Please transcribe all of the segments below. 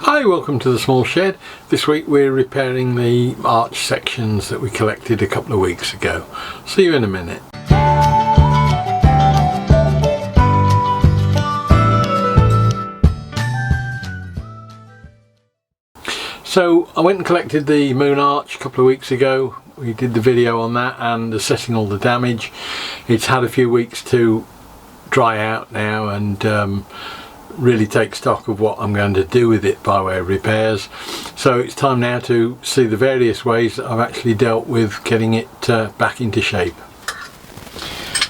Hi, welcome to the small shed. This week we're repairing the arch sections that we collected a couple of weeks ago. See you in a minute. So I went and collected the moon arch a couple of weeks ago. We did the video on that and assessing all the damage. It's had a few weeks to dry out now and really take stock of what I'm going to do with it by way of repairs. So it's time now to see the various ways that I've actually dealt with getting it back into shape.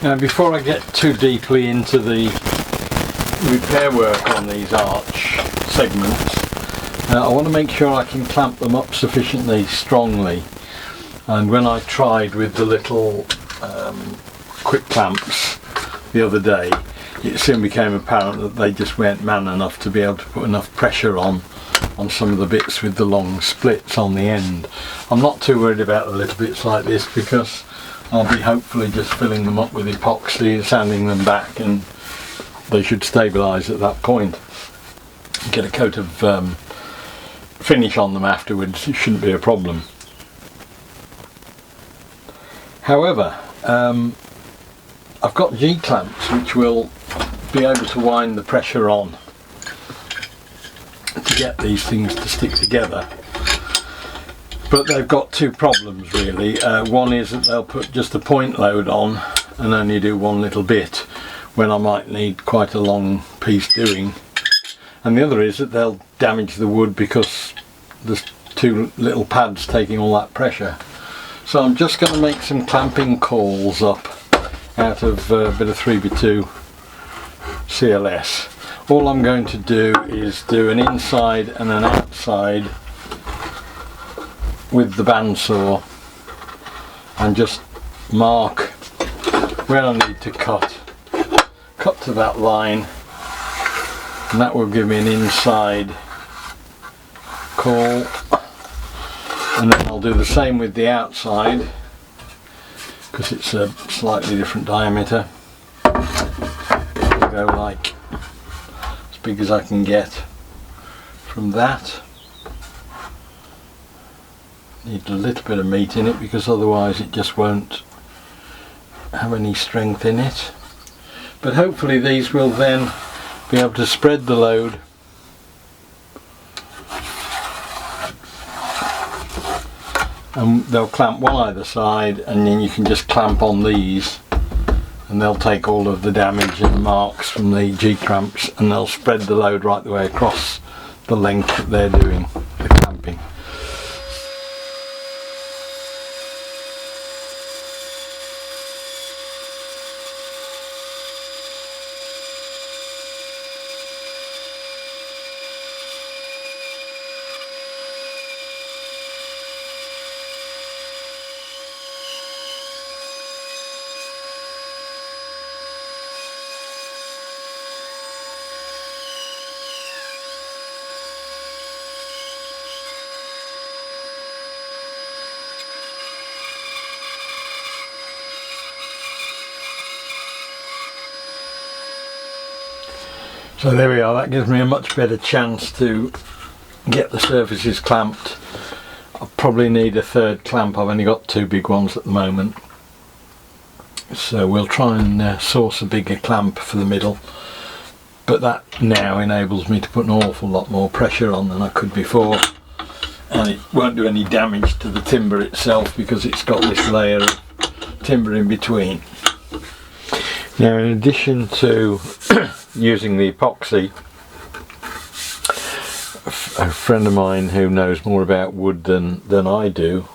Now, before I get too deeply into the repair work on these arch segments, I want to make sure I can clamp them up sufficiently strongly. And when I tried with the little quick clamps the other day, it soon became apparent that they just weren't man enough to be able to put enough pressure on some of the bits with the long splits on the end. I'm not too worried about the little bits like this because I'll be hopefully just filling them up with epoxy, sanding them back, and they should stabilise at that point. Get a coat of finish on them afterwards, it shouldn't be a problem. However, I've got G-clamps which will be able to wind the pressure on to get these things to stick together, but they've got two problems really. One is that they'll put just a point load on and only do one little bit when I might need quite a long piece doing, and the other is that they'll damage the wood because there's two little pads taking all that pressure. So I'm just going to make some clamping cauls up out of a bit of 3x2 CLS. All I'm going to do is do an inside and an outside with the bandsaw and just mark where I need to cut to that line, and that will give me an inside caul, and then I'll do the same with the outside because it's a slightly different diameter. I'll go like as big as I can get from that. Need a little bit of meat in it because otherwise it just won't have any strength in it. But hopefully these will then be able to spread the load and they'll clamp one either side, and then you can just clamp on these and they'll take all of the damage and marks from the G-clamps and they'll spread the load right the way across the length that they're doing the clamping. So there we are, that gives me a much better chance to get the surfaces clamped. I'll probably need a third clamp, I've only got two big ones at the moment. So we'll try and source a bigger clamp for the middle. But that now enables me to put an awful lot more pressure on than I could before. And it won't do any damage to the timber itself because it's got this layer of timber in between. Now, in addition to using the epoxy, a friend of mine who knows more about wood than I do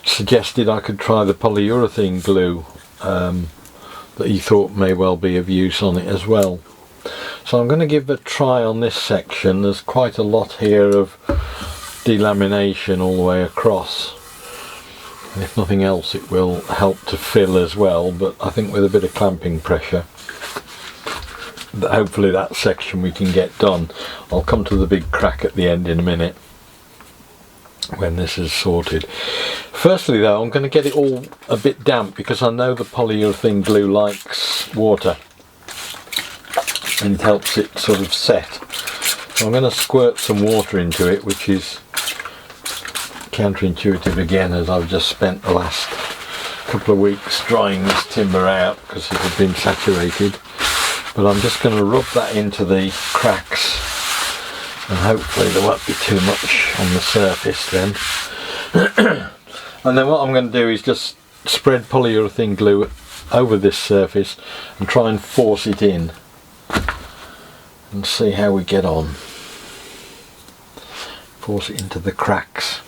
suggested I could try the polyurethane glue that he thought may well be of use on it as well. So I'm going to give a try on this section. There's quite a lot here of delamination all the way across. If nothing else, it will help to fill as well, but I think with a bit of clamping pressure, hopefully that section we can get done. I'll come to the big crack at the end in a minute when this is sorted. Firstly though, I'm going to get it all a bit damp because I know the polyurethane glue likes water and it helps it sort of set. So I'm going to squirt some water into it, which is counterintuitive again, as I've just spent the last couple of weeks drying this timber out because it had been saturated. But I'm just going to rub that into the cracks, and hopefully there won't be too much on the surface then. And then what I'm going to do is just spread polyurethane glue over this surface and try and force it in and see how we get on. Force it into the cracks.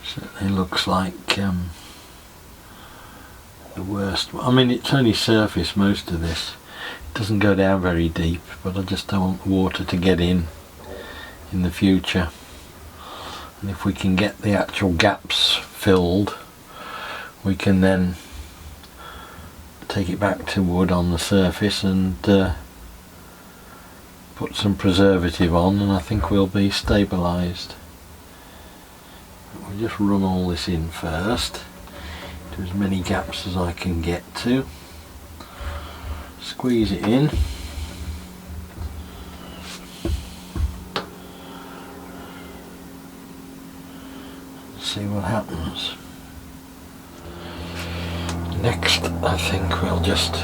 Certainly looks like the worst. I mean, it's only surface, most of this. It doesn't go down very deep, but I just don't want water to get in the future. And if we can get the actual gaps filled, we can then take it back to wood on the surface and put some preservative on, and I think we'll be stabilised. We'll just run all this in first, do as many gaps as I can get to, squeeze it in, see what happens. Next, I think we'll just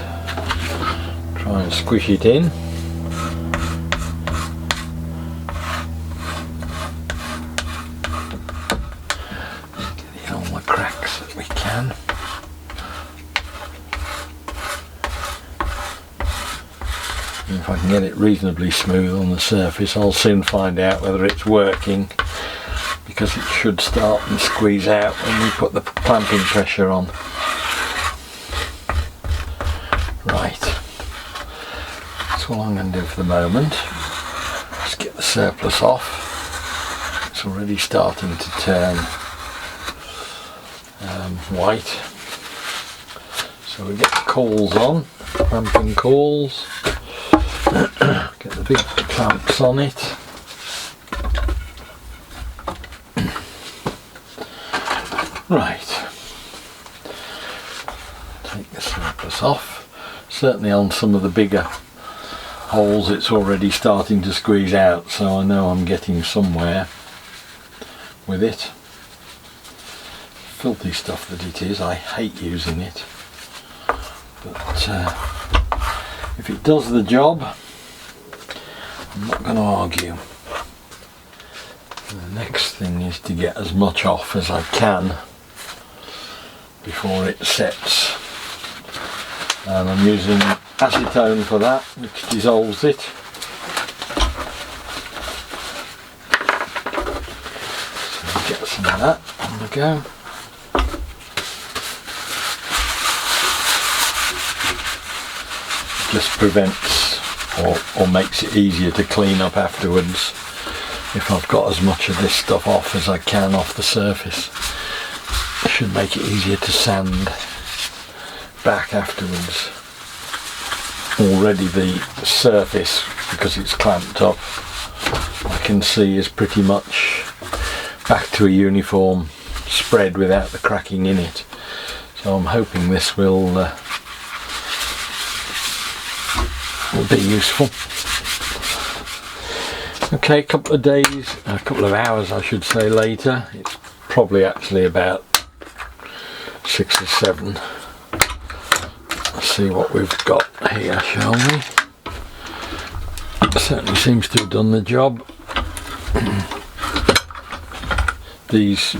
try and squish it in. If I can get it reasonably smooth on the surface, I'll soon find out whether it's working, because it should start and squeeze out when we put the clamping pressure on. Right, that's all I'm going to do for the moment. Just get the surplus off. It's already starting to turn white. So we get the cauls on, clamping cauls. Get the big clamps on it. Right. Take the surplus off. Certainly on some of the bigger holes it's already starting to squeeze out, so I know I'm getting somewhere with it. Filthy stuff that it is, I hate using it. But if it does the job, I'm not going to argue. The next thing is to get as much off as I can before it sets. And I'm using acetone for that, which dissolves it. So get some of that on the go. Just prevents or makes it easier to clean up afterwards if I've got as much of this stuff off as I can off the surface. It should make it easier to sand back afterwards. Already the surface, because it's clamped up, I can see is pretty much back to a uniform spread without the cracking in it. So I'm hoping this will be useful. Okay, a couple of hours I should say later, it's probably actually about 6 or 7. Let's see what we've got here, shall we? It certainly seems to have done the job. These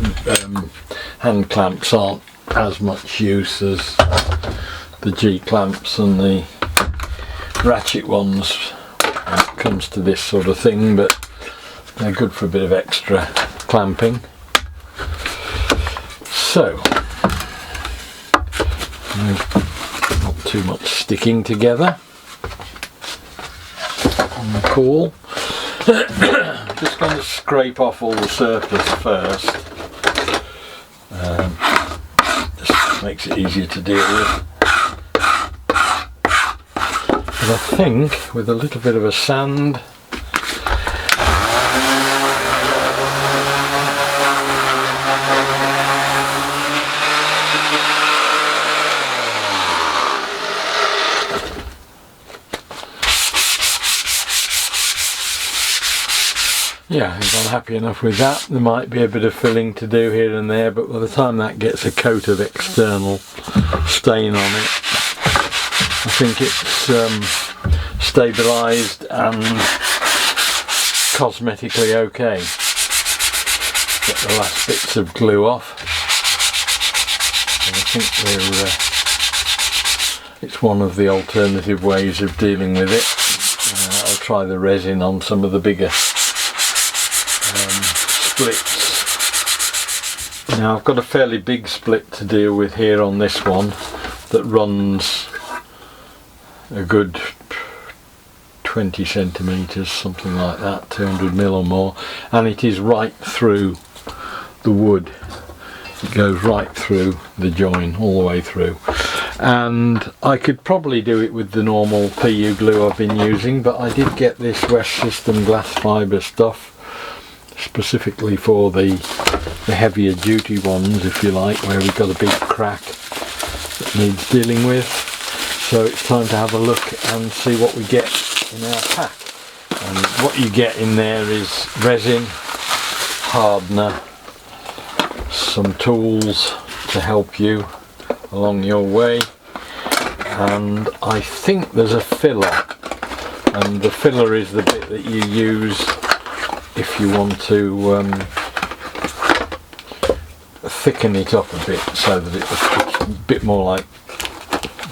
hand clamps aren't as much use as the G clamps and the ratchet ones when it comes to this sort of thing, but they're good for a bit of extra clamping. So, not too much sticking together on the caul. Just going to scrape off all the surface first. makes it easier to deal with. But I think with a little bit of a sand, yeah, if I'm happy enough with that. There might be a bit of filling to do here and there, but by the time that gets a coat of external stain on it, I think it's stabilised and cosmetically okay. Get the last bits of glue off. And I think it's one of the alternative ways of dealing with it. I'll try the resin on some of the bigger splits. Now I've got a fairly big split to deal with here on this one that runs a good 20 centimetres, something like that, 200mm or more, and it is right through the wood. It goes right through the join, all the way through. And I could probably do it with the normal PU glue I've been using, but I did get this West System glass fibre stuff specifically for the heavier duty ones, if you like, where we've got a big crack that needs dealing with. So it's time to have a look and see what we get in our pack. And what you get in there is resin, hardener, some tools to help you along your way, and I think there's a filler, and the filler is the bit that you use if you want to thicken it up a bit so that it's a bit more like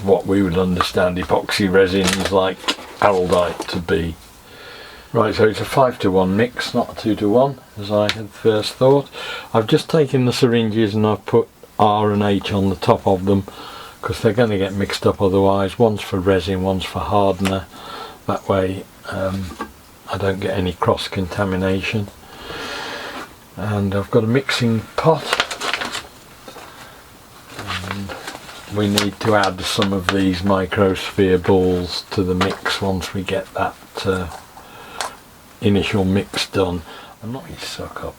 what we would understand epoxy resins like Araldite to be. Right, so it's a 5-to-1 mix, not a 2-to-1 as I had first thought. I've just taken the syringes and I've put R and H on the top of them because they're going to get mixed up otherwise. One's for resin, one's for hardener. That way I don't get any cross contamination. And I've got a mixing pot, and we need to add some of these microsphere balls to the mix once we get that initial mix done. I'm not going to suck up.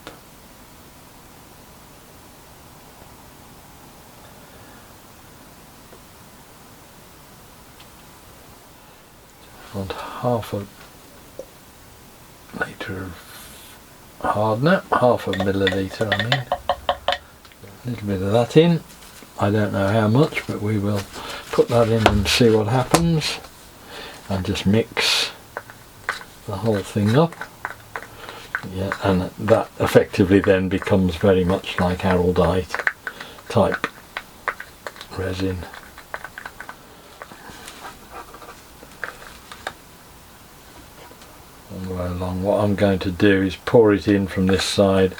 I want half a litre of hardener, half a milliliter I mean. A little bit of that in. I don't know how much, but we will put that in and see what happens. And just mix the whole thing up. Yeah, and that effectively then becomes very much like Araldite type resin. All the way along. What I'm going to do is pour it in from this side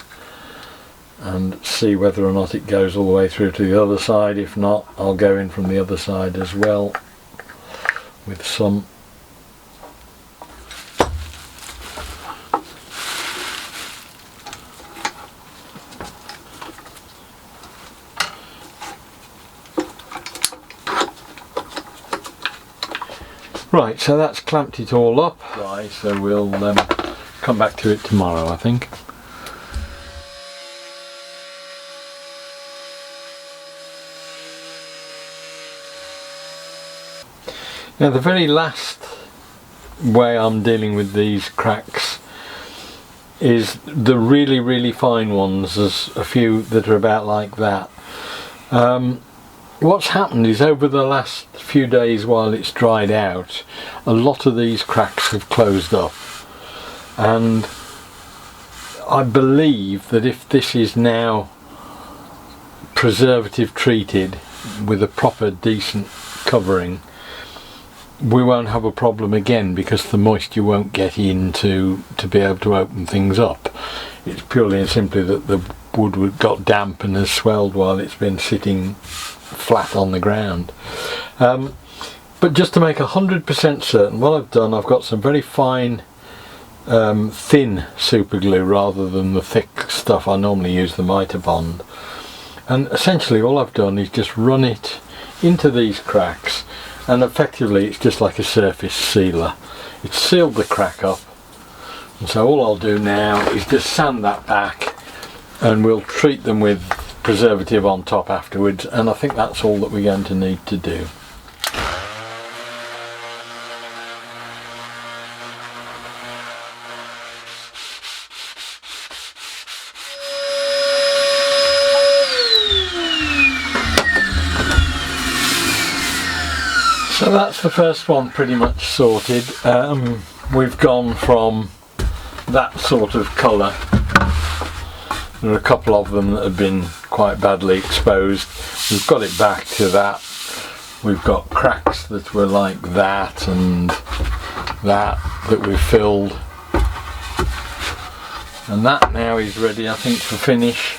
and see whether or not it goes all the way through to the other side. If not, I'll go in from the other side as well with some. Right, so that's clamped it all up. Right, so we'll come back to it tomorrow, I think. Now the very last way I'm dealing with these cracks is the really, really fine ones. There's a few that are about like that. What's happened is over the last few days while it's dried out, a lot of these cracks have closed up, and I believe that if this is now preservative treated with a proper decent covering, we won't have a problem again because the moisture won't get in to be able to open things up. It's purely and simply that the wood got damp and has swelled while it's been sitting flat on the ground. But just to make 100% certain, what I've done, I've got some very fine thin super glue rather than the thick stuff I normally use, the Mitre Bond. And essentially all I've done is just run it into these cracks, and effectively it's just like a surface sealer. It's sealed the crack up, and so all I'll do now is just sand that back, and we'll treat them with preservative on top afterwards, and I think that's all that we're going to need to do. So that's the first one pretty much sorted. We've gone from that sort of colour. There are a couple of them that have been quite badly exposed. We've got it back to that. We've got cracks that were like that and that we've filled. And that now is ready, I think, for finish.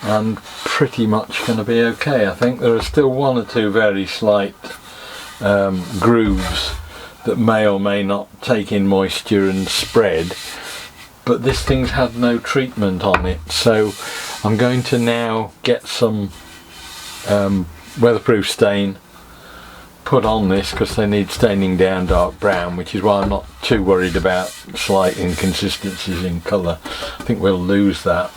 And pretty much going to be okay. I think there are still one or two very slight grooves that may or may not take in moisture and spread, but this thing's had no treatment on it, so I'm going to now get some weatherproof stain put on this, because they need staining down dark brown, which is why I'm not too worried about slight inconsistencies in colour. I think we'll lose that,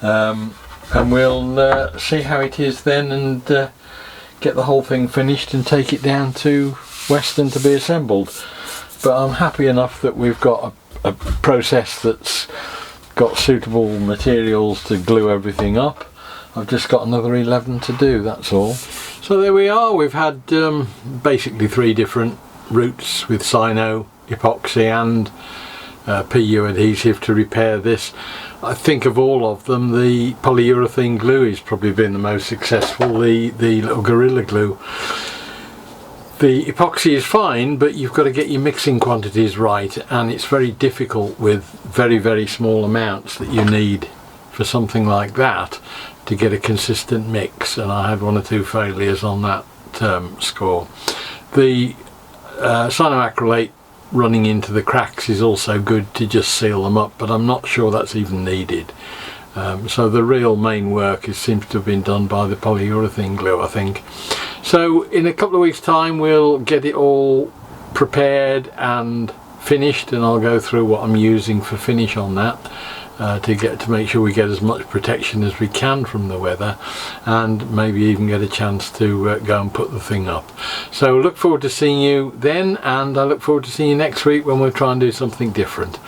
and we'll see how it is then, and get the whole thing finished and take it down to Weston to be assembled. But I'm happy enough that we've got a process that's got suitable materials to glue everything up. I've just got another 11 to do, that's all. So there we are. We've had basically 3 different routes with Cyno, epoxy and PU adhesive to repair this. I think of all of them, the polyurethane glue has probably been the most successful, the little Gorilla Glue. The epoxy is fine, but you've got to get your mixing quantities right, and it's very difficult with very, very small amounts that you need for something like that to get a consistent mix, and I had 1 or 2 failures on that score. The cyanoacrylate running into the cracks is also good to just seal them up, but I'm not sure that's even needed. So the real main work seems to have been done by the polyurethane glue, I think. So in a couple of weeks' time we'll get it all prepared and finished, and I'll go through what I'm using for finish on that to make sure we get as much protection as we can from the weather, and maybe even get a chance to go and put the thing up. So look forward to seeing you then, and I look forward to seeing you next week when we'll try and do something different.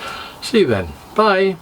See you then. Bye.